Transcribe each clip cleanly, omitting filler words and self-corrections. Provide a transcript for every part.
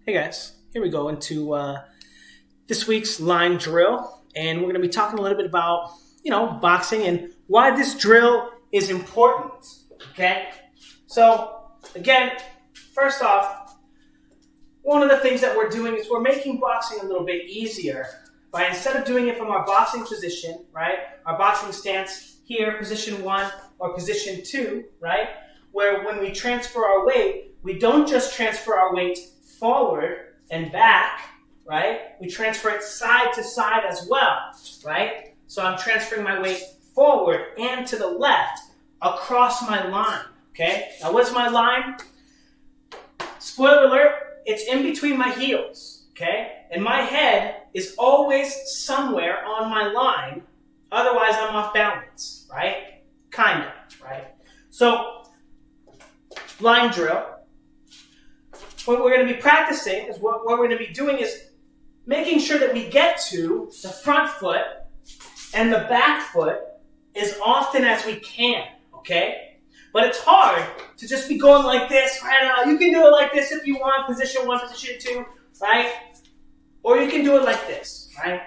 Hey guys, here we go into this week's line drill, and we're going to be talking a little bit about, boxing and why this drill is important. Okay, so again, first off, one of the things that we're doing is we're making boxing a little bit easier by instead of doing it from our boxing position, right? Our boxing stance here, position 1 or position 2, right? Where when we transfer our weight, we don't just transfer our weight forward and back, right? We transfer it side to side as well, right? So I'm transferring my weight forward and to the left across my line, okay? Now what's my line? Spoiler alert, it's in between my heels, okay? And my head is always somewhere on my line, otherwise I'm off balance, right? Kind of, right? So, line drill. What we're going to be practicing is what we're going to be doing is making sure that we get to the front foot and the back foot as often as we can, okay? But it's hard to just be going like this right now. You can do it like this if you want, position 1, position 2, right? Or you can do it like this, right?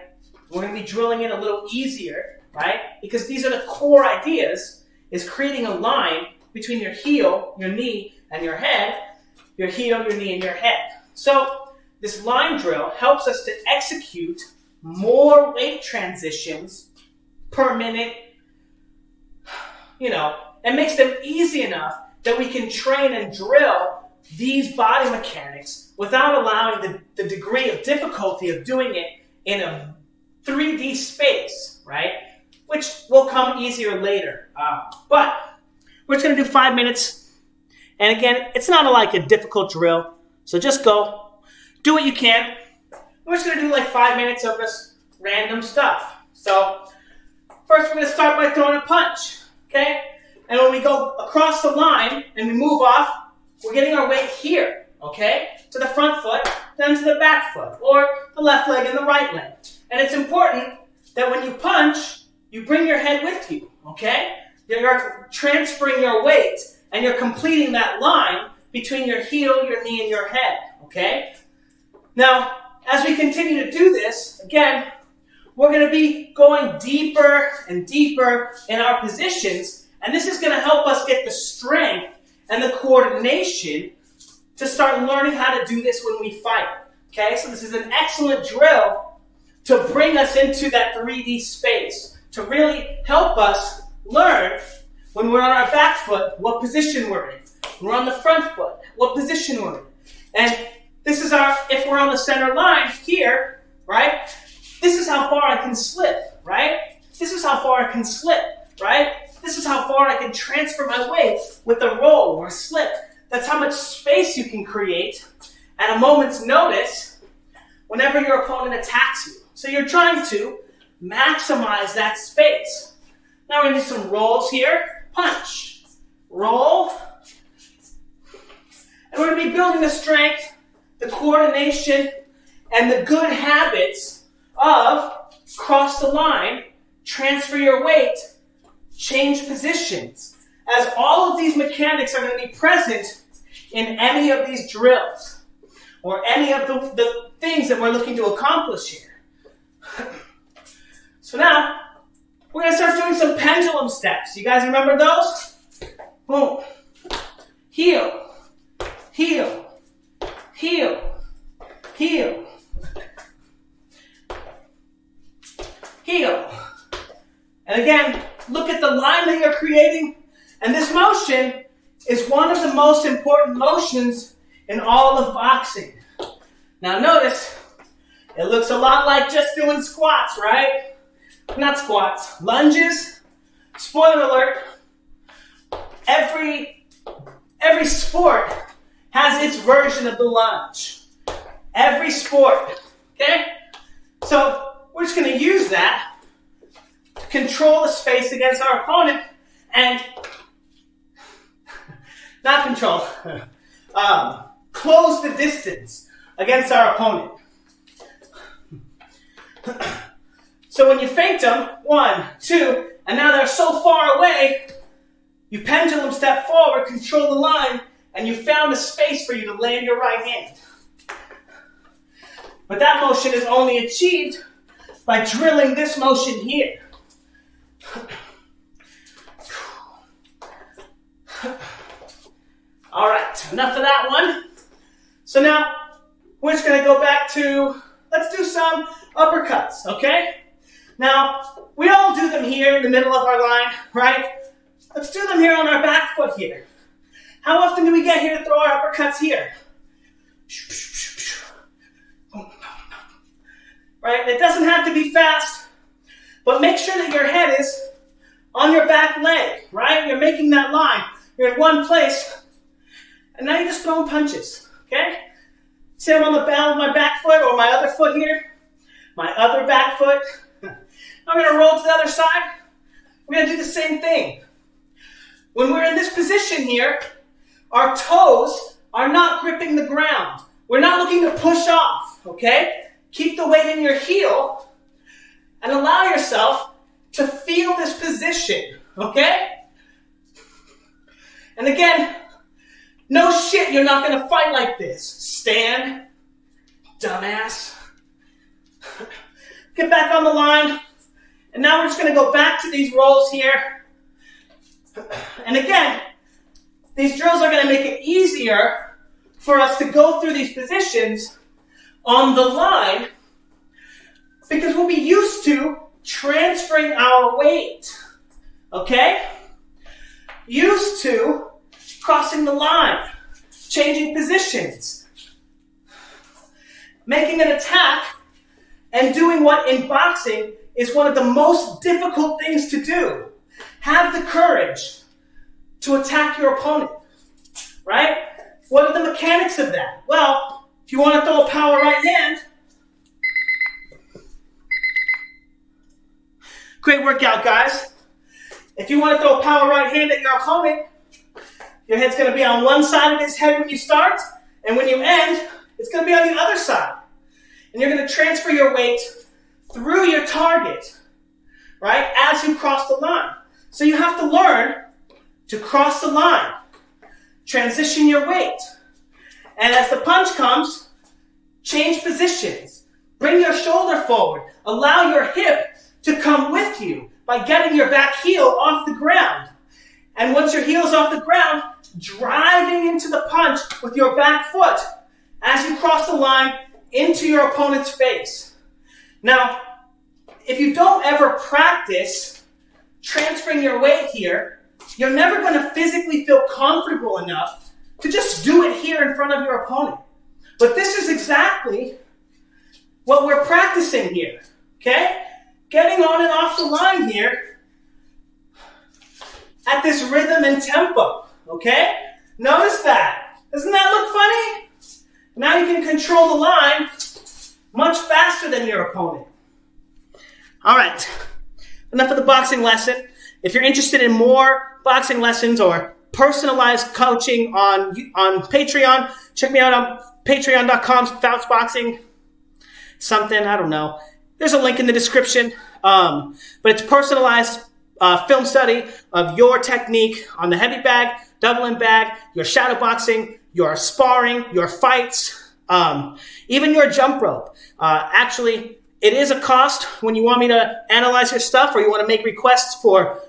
We're going to be drilling it a little easier, right? Because these are the core ideas, is creating a line between your heel, your knee, and your head, your heel, your knee, and your head. So this line drill helps us to execute more weight transitions per minute, and makes them easy enough that we can train and drill these body mechanics without allowing the degree of difficulty of doing it in a 3D space, right? Which will come easier later. But we're just going to do 5 minutes. And again, it's not like a difficult drill, so just go, do what you can. We're just going to do like 5 minutes of this random stuff. So first we're going to start by throwing a punch, okay? And when we go across the line and we move off, we're getting our weight here, okay? To the front foot, then to the back foot, or the left leg and the right leg. And it's important that when you punch, you bring your head with you, okay? You're transferring your weight and you're completing that line between your heel, your knee, and your head, okay? Now, as we continue to do this, again, we're going to be going deeper and deeper in our positions, and this is going to help us get the strength and the coordination to start learning how to do this when we fight, okay? So this is an excellent drill to bring us into that 3D space, to really help us learn when we're on our back foot, what position we're in. When we're on the front foot, what position we're in. And this is if we're on the center line here, right? This is how far I can slip, right? This is how far I can slip, right? This is how far I can transfer my weight with a roll or a slip. That's how much space you can create at a moment's notice whenever your opponent attacks you. So you're trying to maximize that space. Now we're going to do some rolls here. Punch, roll, and we're going to be building the strength, the coordination, and the good habits of cross the line, transfer your weight, change positions, as all of these mechanics are going to be present in any of these drills or any of the things that we're looking to accomplish here. So now, we're going to start doing some pendulum steps. You guys remember those? Boom. Heel. Heel. Heel. Heel. Heel. And again, look at the line that you're creating. And this motion is one of the most important motions in all of boxing. Now notice, it looks a lot like just doing squats, right? Not squats, lunges. Spoiler alert, every sport has its version of the lunge. Every sport, okay? So we're just going to use that to control the space against our opponent and not control, close the distance against our opponent. So when you feint them, 1, 2, and now they're so far away, you pendulum step forward, control the line, and you found a space for you to land your right hand. But that motion is only achieved by drilling this motion here. All right, enough of that one. So now we're just going to go back to, let's do some uppercuts, okay? Now, we all do them here in the middle of our line, right? Let's do them here on our back foot here. How often do we get here to throw our uppercuts here? Right? It doesn't have to be fast, but make sure that your head is on your back leg, right? You're making that line. You're in one place, and now you're just throwing punches, okay? See, I'm on the ball of my back foot or my other foot here, my other back foot. I'm going to roll to the other side. We're going to do the same thing. When we're in this position here, our toes are not gripping the ground. We're not looking to push off, okay? Keep the weight in your heel and allow yourself to feel this position, okay? And again, no shit, you're not going to fight like this. Stand, dumbass. Get back on the line. And now we're just going to go back to these rolls here. And again, these drills are going to make it easier for us to go through these positions on the line because we'll be used to transferring our weight, okay? Used to crossing the line, changing positions, making an attack, and doing what in boxing is one of the most difficult things to do. Have the courage to attack your opponent, right? What are the mechanics of that? Well, if you want to throw a power right hand, great workout, guys. If you want to throw a power right hand at your opponent, your head's going to be on one side of his head when you start, and when you end, it's going to be on the other side. And you're going to transfer your weight through your target, right, as you cross the line. So you have to learn to cross the line, transition your weight, and as the punch comes, change positions. Bring your shoulder forward. Allow your hip to come with you by getting your back heel off the ground. And once your heel's off the ground, driving into the punch with your back foot as you cross the line into your opponent's face. Now, if you don't ever practice transferring your weight here, you're never going to physically feel comfortable enough to just do it here in front of your opponent. But this is exactly what we're practicing here, okay? Getting on and off the line here at this rhythm and tempo, okay? Notice that. Doesn't that look funny? Now you can control the line much faster than your opponent. All right, enough of the boxing lesson. If you're interested in more boxing lessons or personalized coaching on Patreon, check me out on patreon.com, Fouts Boxing, something, I don't know. There's a link in the description, but it's personalized film study of your technique on the heavy bag, double in bag, your shadow boxing, your sparring, your fights, even your jump rope. Actually, it is a cost when you want me to analyze your stuff or you want to make requests for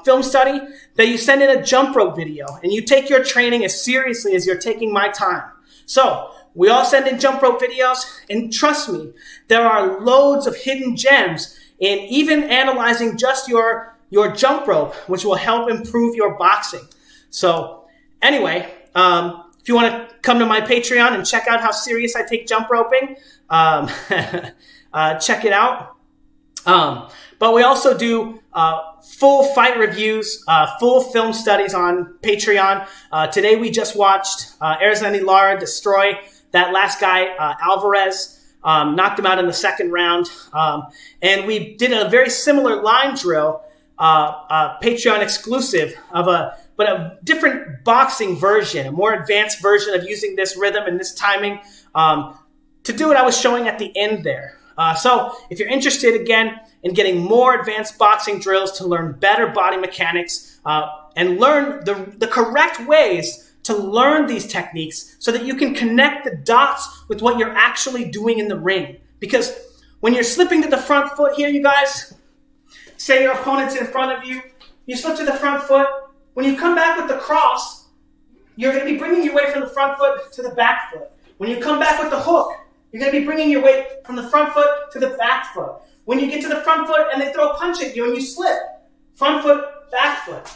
film study, that you send in a jump rope video and you take your training as seriously as you're taking my time. So we all send in jump rope videos, and trust me, there are loads of hidden gems in even analyzing just your jump rope, which will help improve your boxing. So anyway, if you want to come to my Patreon and check out how serious I take jump roping, check it out. But we also do full fight reviews, full film studies on Patreon. Today we just watched Erzani Lara destroy that last guy, Alvarez, knocked him out in the second round. And we did a very similar line drill, Patreon exclusive, but a different boxing version, a more advanced version of using this rhythm and this timing to do what I was showing at the end there. So if you're interested, again, in getting more advanced boxing drills to learn better body mechanics and learn the correct ways to learn these techniques so that you can connect the dots with what you're actually doing in the ring. Because when you're slipping to the front foot here, you guys, say your opponent's in front of you, you slip to the front foot. When you come back with the cross, you're going to be bringing your weight from the front foot to the back foot. When you come back with the hook, you're going to be bringing your weight from the front foot to the back foot. When you get to the front foot and they throw a punch at you and you slip, front foot, back foot.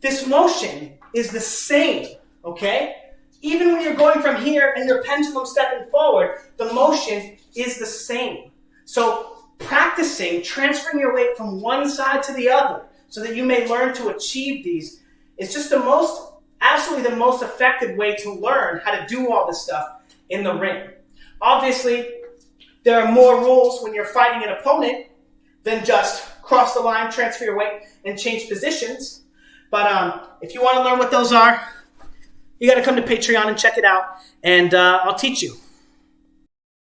This motion is the same, okay? Even when you're going from here and your pendulum stepping forward, the motion is the same. So practicing, transferring your weight from one side to the other so that you may learn to achieve these is just absolutely the most effective way to learn how to do all this stuff in the ring. Obviously, there are more rules when you're fighting an opponent than just cross the line, transfer your weight, and change positions. But if you want to learn what those are, you got to come to Patreon and check it out, and I'll teach you.